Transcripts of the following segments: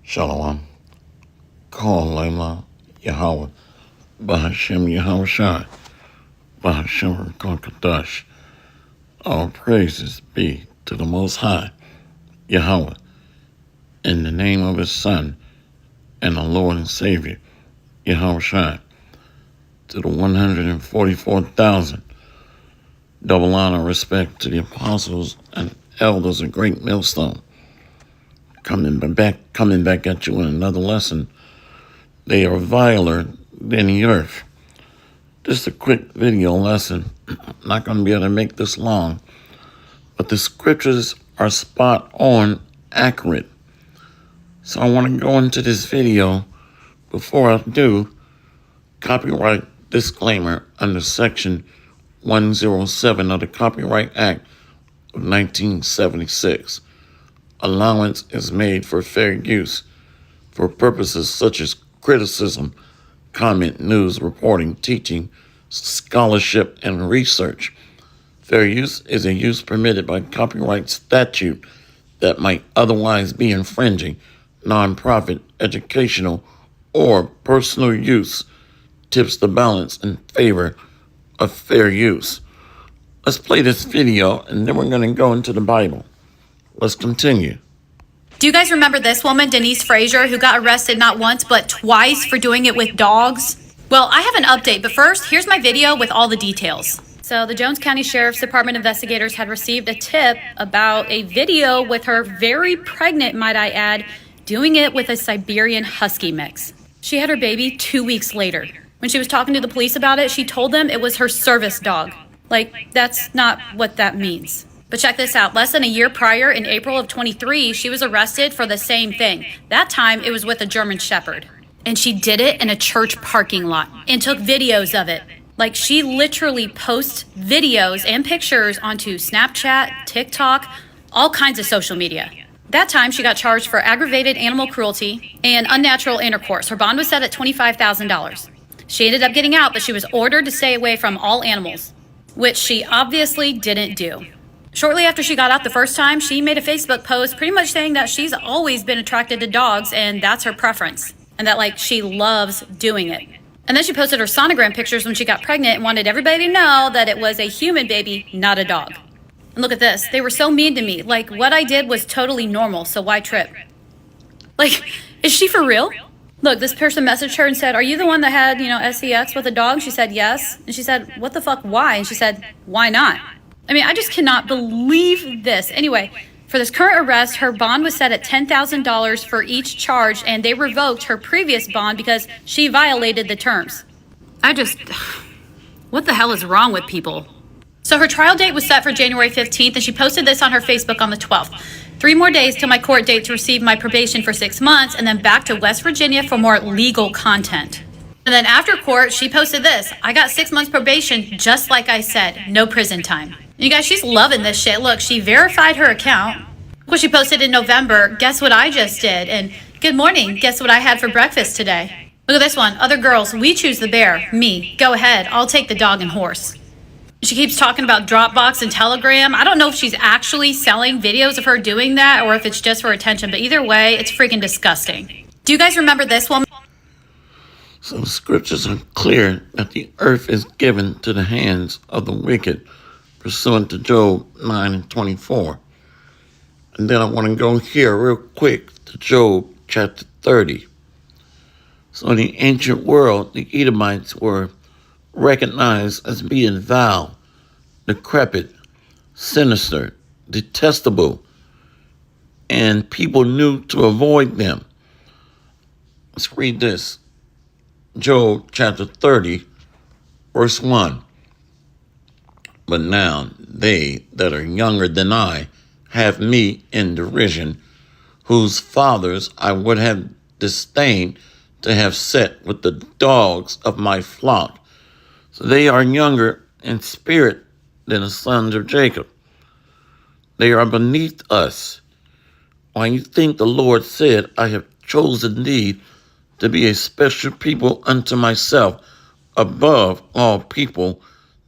Shalom. Call Layla Yahweh. Bahashem Yahweh Shai. Bahashem Kadash. All praises be to the Most High, Yahweh, in the name of His Son and the Lord and Savior, Yahweh Shai, to the 144,000. Double honor, respect to the apostles and elders of Great Millstone. Coming back at you in another lesson. They are viler than the earth. Just a quick video lesson. Not going to be able to make this long, but the scriptures are spot on accurate. So I want to go into this video. Before I do, copyright disclaimer under Section 107 of the Copyright Act of 1976. Allowance is made for fair use for purposes such as criticism, comment, news, reporting, teaching, scholarship, and research. Fair use is a use permitted by copyright statute that might otherwise be infringing. Nonprofit, educational, or personal use tips the balance in favor of fair use. Let's play this video, and then we're going to go into the Bible. Let's continue. Do you guys remember this woman, Denise Frazier, who got arrested not once but twice for doing it with dogs? Well, I have an update, but first, here's my video with all the details. So the Jones County Sheriff's Department investigators had received a tip about a video with her very pregnant, might I add, doing it with a Siberian Husky mix. She had her baby 2 weeks later. When she was talking to the police about it, she told them it was her service dog. Like, that's not what that means. But check this out. Less than a year prior, in April of 23, she was arrested for the same thing. That time, it was with a German Shepherd. And she did it in a church parking lot and took videos of it. Like, she literally posts videos and pictures onto Snapchat, TikTok, all kinds of social media. That time, she got charged for aggravated animal cruelty and unnatural intercourse. Her bond was set at $25,000. She ended up getting out, but she was ordered to stay away from all animals, which she obviously didn't do. Shortly after she got out the first time, she made a Facebook post pretty much saying that she's always been attracted to dogs and that's her preference. And that, like, she loves doing it. And then she posted her sonogram pictures when she got pregnant and wanted everybody to know that it was a human baby, not a dog. And look at this. They were so mean to me. Like, what I did was totally normal, so why trip? Like, is she for real? Look, this person messaged her and said, "Are you the one that had, sex with a dog?" She said, "Yes." And she said, "What the fuck, why?" And she said, "Why not?" I mean, I just cannot believe this. Anyway, for this current arrest, her bond was set at $10,000 for each charge, and they revoked her previous bond because she violated the terms. What the hell is wrong with people? So her trial date was set for January 15th, and she posted this on her Facebook on the 12th. 3 more days till my court date to receive my probation for 6 months, and then back to West Virginia for more legal content. And then after court, she posted this: "I got 6 months probation, just like I said, no prison time." You guys, she's loving this shit. Look, she verified her account. Well, she posted in November, "Guess what I just did?" And "Good morning, guess what I had for breakfast today?" Look at this one. "Other girls, we choose the bear. Me, go ahead, I'll take the dog and horse." She keeps talking about Dropbox and Telegram. I don't know if she's actually selling videos of her doing that or if it's just for attention, but either way, it's freaking disgusting. Do you guys remember this woman? So the scriptures are clear that the earth is given to the hands of the wicked, pursuant to Job 9:24. And then I want to go here real quick to Job chapter 30. So in the ancient world, the Edomites were recognized as being vile, decrepit, sinister, detestable, and people knew to avoid them. Let's read this. Job chapter 30, verse 1. "But now they that are younger than I have me in derision, whose fathers I would have disdained to have set with the dogs of my flock." So they are younger in spirit than the sons of Jacob. They are beneath us. Why, you think the Lord said, "I have chosen thee to be a special people unto myself above all people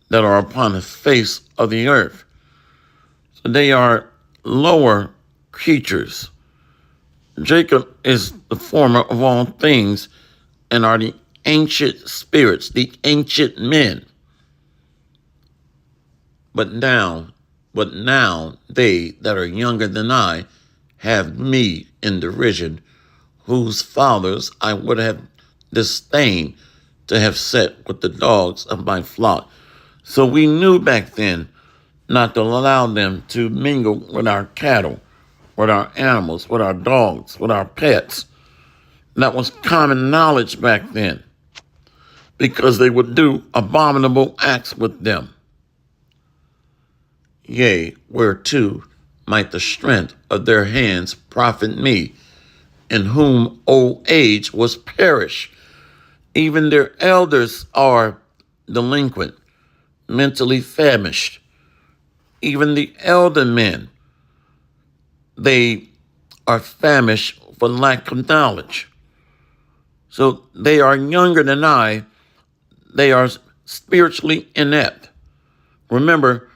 that are upon the face of the earth." So they are lower creatures. Jacob is the former of all things and are the ancient spirits, the ancient men. But now they that are younger than I have me in derision, whose fathers I would have disdained to have set with the dogs of my flock. So we knew back then not to allow them to mingle with our cattle, with our animals, with our dogs, with our pets. That was common knowledge back then, because they would do abominable acts with them. Yea, whereto might the strength of their hands profit me, in whom old age was perished. Even their elders are delinquent, mentally famished. Even the elder men, they are famished for lack of knowledge. So they are younger than I. They are spiritually inept. Remember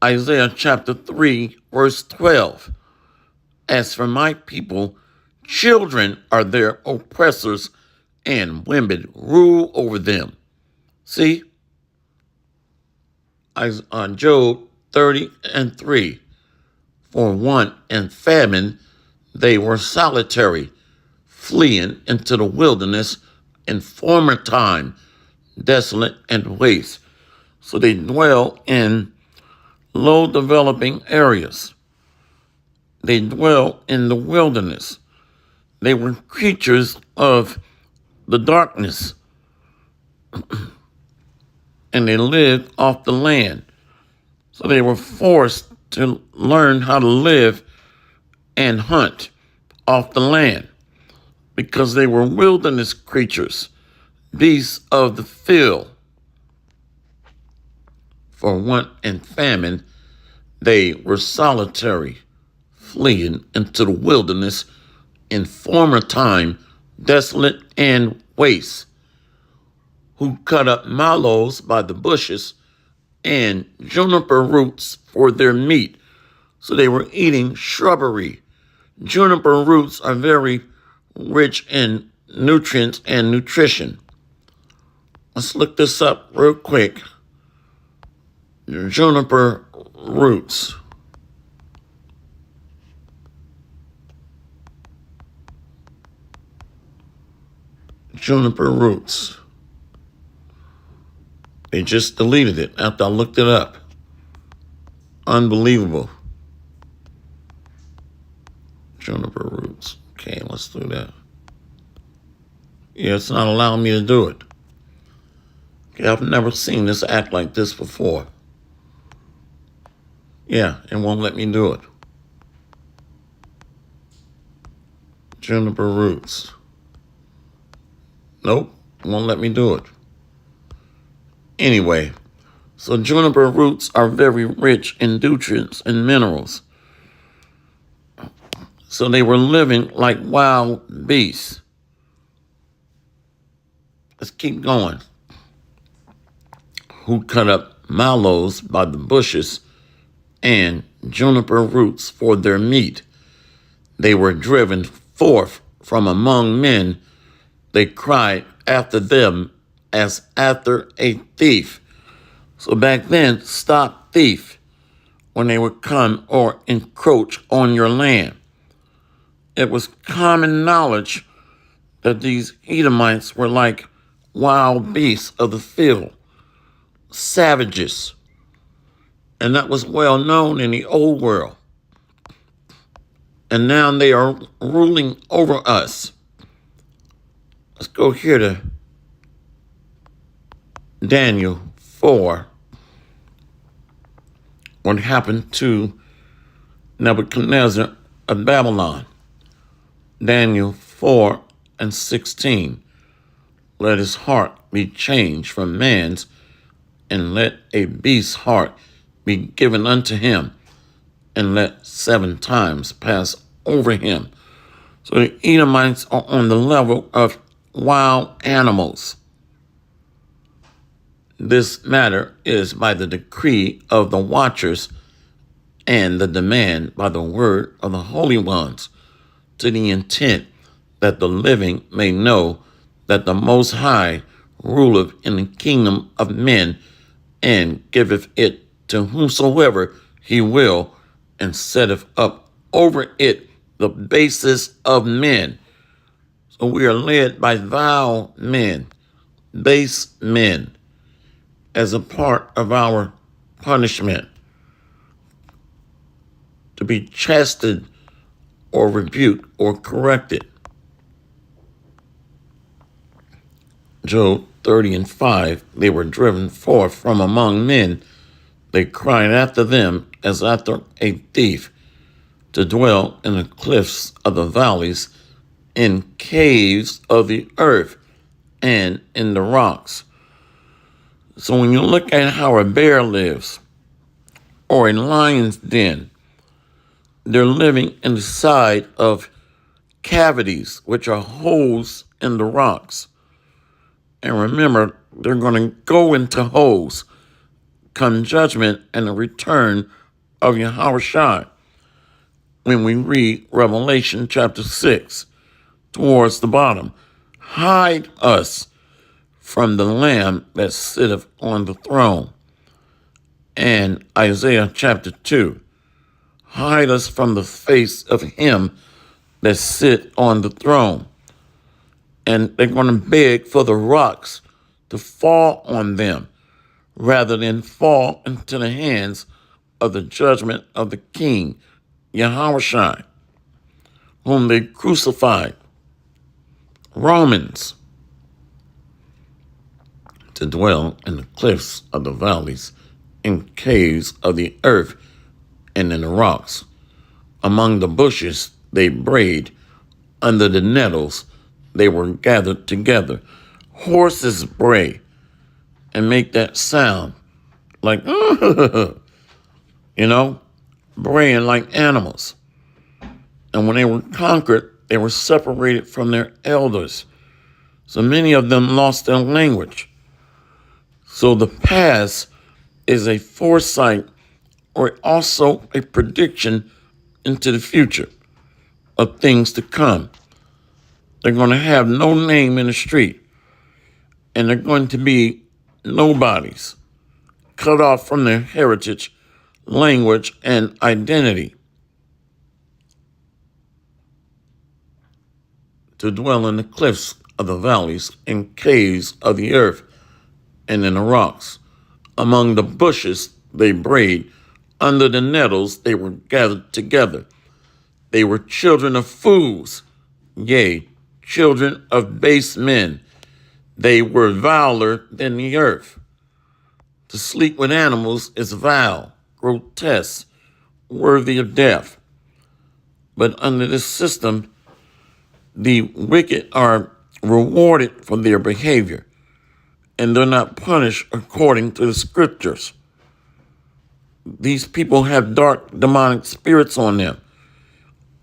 Isaiah chapter 3, verse 12. As for my people, children are their oppressors, and women rule over them. See? On Job 30:3. For want and famine, they were solitary, fleeing into the wilderness in former time, desolate and waste. So they dwell in low developing areas. They dwell in the wilderness. They were creatures of the darkness, and they lived off the land. So they were forced to learn how to live and hunt off the land, because they were wilderness creatures, beasts of the field. For want and famine, they were solitary, fleeing into the wilderness in former time, desolate and waste, who cut up mallows by the bushes and juniper roots for their meat. So they were eating shrubbery. Juniper roots are very rich in nutrients and nutrition. Let's look this up real quick. Juniper roots. Juniper roots. They just deleted it after I looked it up. Unbelievable. Juniper roots. Okay, let's do that. Yeah, it's not allowing me to do it. Okay, I've never seen this act like this before. Yeah, it won't let me do it. Juniper roots. Nope, won't let me do it. Anyway, so juniper roots are very rich in nutrients and minerals. So they were living like wild beasts. Let's keep going. Who cut up mallows by the bushes and juniper roots for their meat. They were driven forth from among men. They cried after them as after a thief. So back then, stop thief when they would come or encroach on your land. It was common knowledge that these Edomites were like wild beasts of the field, savages. And that was well known in the old world. And now they are ruling over us. Let's go here to Daniel 4. What happened to Nebuchadnezzar of Babylon. Daniel 4:16. Let his heart be changed from man's, and let a beast's heart be given unto him, and let 7 times pass over him. So the Edomites are on the level of wild animals. This matter is by the decree of the watchers and the demand by the word of the holy ones. to the intent that the living may know that the Most High ruleth in the kingdom of men, and giveth it to whomsoever he will, and setteth up over it the basis of men. So we are led by vile men, base men, as a part of our punishment, to be chastened or rebuked or corrected. Job 30:5, they were driven forth from among men. They cried after them as after a thief, to dwell in the cliffs of the valleys, in caves of the earth, and in the rocks. So when you look at how a bear lives, or a lion's den, they're living inside of cavities, which are holes in the rocks. And remember, they're going to go into holes come judgment and the return of Yahushua. When we read Revelation chapter 6, towards the bottom, hide us from the Lamb that sitteth on the throne. And Isaiah chapter 2, hide us from the face of him that sit on the throne. And they're going to beg for the rocks to fall on them rather than fall into the hands of the judgment of the King, Yahushua, whom they crucified. Romans, to dwell in the cliffs of the valleys, in caves of the earth, and in the rocks. Among the bushes they brayed, under the nettles they were gathered together. Horses bray and make that sound like, braying like animals. And when they were conquered, they were separated from their elders. So many of them lost their language. So the past is a foresight or also a prediction into the future of things to come. They're going to have no name in the street, and they're going to be nobodies, cut off from their heritage, language, and identity, to dwell in the cliffs of the valleys, in caves of the earth, and in the rocks. Among the bushes they brayed, under the nettles they were gathered together. They were children of fools, yea, children of base men. They were viler than the earth. To sleep with animals is vile, grotesque, worthy of death. But under this system, the wicked are rewarded for their behavior, and they're not punished according to the scriptures. These people have dark demonic spirits on them,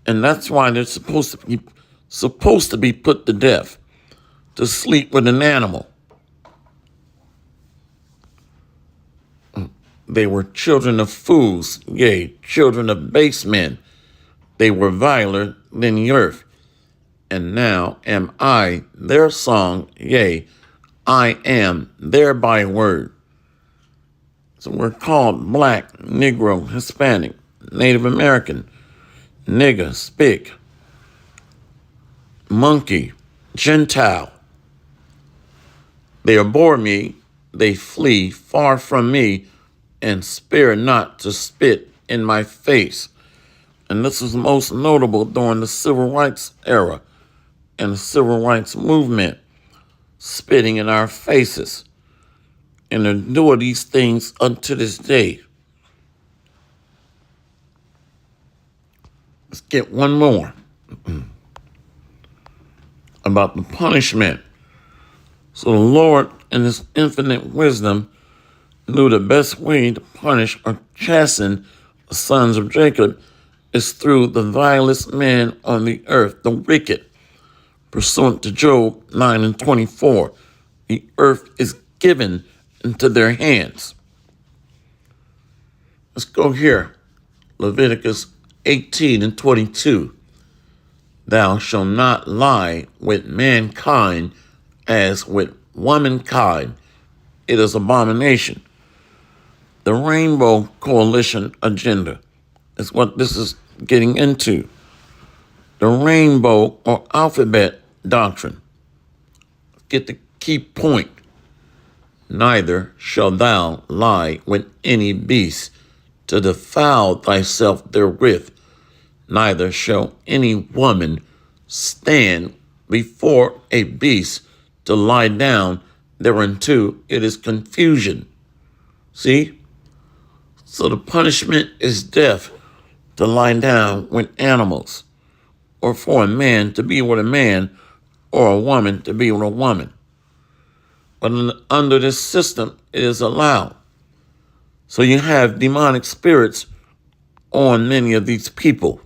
and that's why they're supposed to be put to death, to sleep with an animal. They were children of fools, yea, children of base men. They were viler than the earth. And now am I their song, yea, I am their byword. So we're called black, Negro, Hispanic, Native American, nigger, spick, monkey, Gentile. They abhor me, they flee far from me, and spare not to spit in my face. And this was most notable during the Civil Rights era and the Civil Rights movement, spitting in our faces. And they're doing these things unto this day. Let's get one more about the punishment. So the Lord, in his infinite wisdom, knew the best way to punish or chasten the sons of Jacob is through the vilest man on the earth, the wicked. Pursuant to Job 9:24, the earth is given into their hands. Let's go here. Leviticus 18:22. Thou shalt not lie with mankind as with womankind. It is abomination. The Rainbow Coalition agenda is what this is getting into. The rainbow or alphabet doctrine. Get the key point. Neither shalt thou lie with any beast to defile thyself therewith. Neither shall any woman stand before a beast to lie down thereunto. It is confusion. See? So the punishment is death to lie down with animals, or for a man to be with a man, or a woman to be with a woman. But under this system, it is allowed. So you have demonic spirits on many of these people.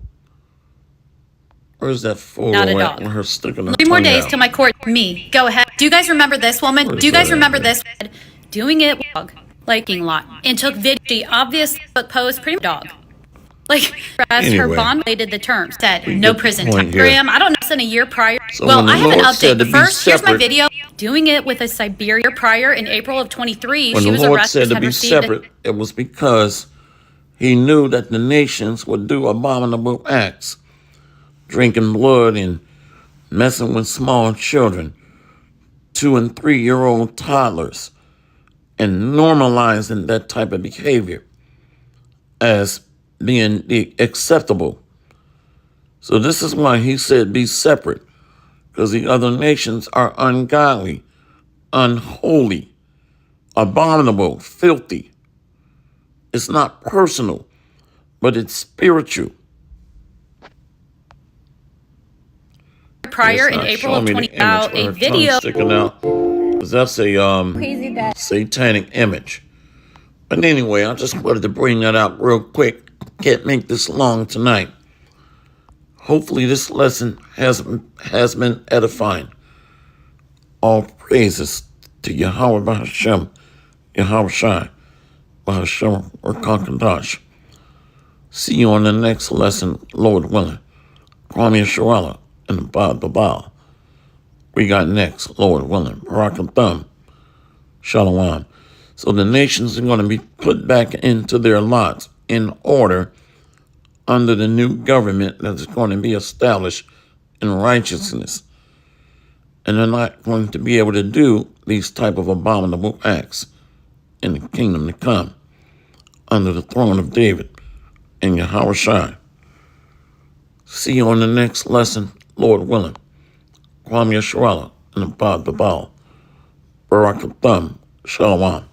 Where's that fool Not a at dog. with her sticking her 3 more tongue days out? till my court. Me. Go ahead. Do you guys remember this woman? Where's Do you guys that at, remember man? this? Doing it with a dog. Like, a lot. And took video. She obviously post pretty much dog. Like, as her Anyway, bond related the term, said we no get the prison point time. here. Graham, I don't know, it's in a year prior. So Well, when the I have an Lord said update. to But be first, here's my separate- video. Doing it with a Siberia prior in April of 23. When She the was Lord arrested. said to had be received a- separate, it was because he knew that the nations would do abominable acts, drinking blood and messing with small children, 2 and 3-year-old toddlers, and normalizing that type of behavior as being the acceptable. So this is why he said be separate, because the other nations are ungodly, unholy, abominable, filthy. It's not personal, but it's spiritual. prior It's in not April showing of me 20 the image out where a her tongue's video. sticking out, 'cause that's a satanic image. But anyway, I just wanted to bring that out real quick. Can't make this long tonight. Hopefully this lesson has been edifying. All praises to Yahweh Bahashem, Yahweh Shai, Bahashem or Kankadash. See you on the next lesson, Lord willing. Kwame Sharala and the Babal. We got next, Lord willing, Barakatham, Shalom. So the nations are going to be put back into their lots in order under the new government that is going to be established in righteousness. And they're not going to be able to do these type of abominable acts in the kingdom to come under the throne of David and Yahweh Shai. See you on the next lesson, Lord willing. Kwame Yasharala and the Babal. Barakatham. Shalom.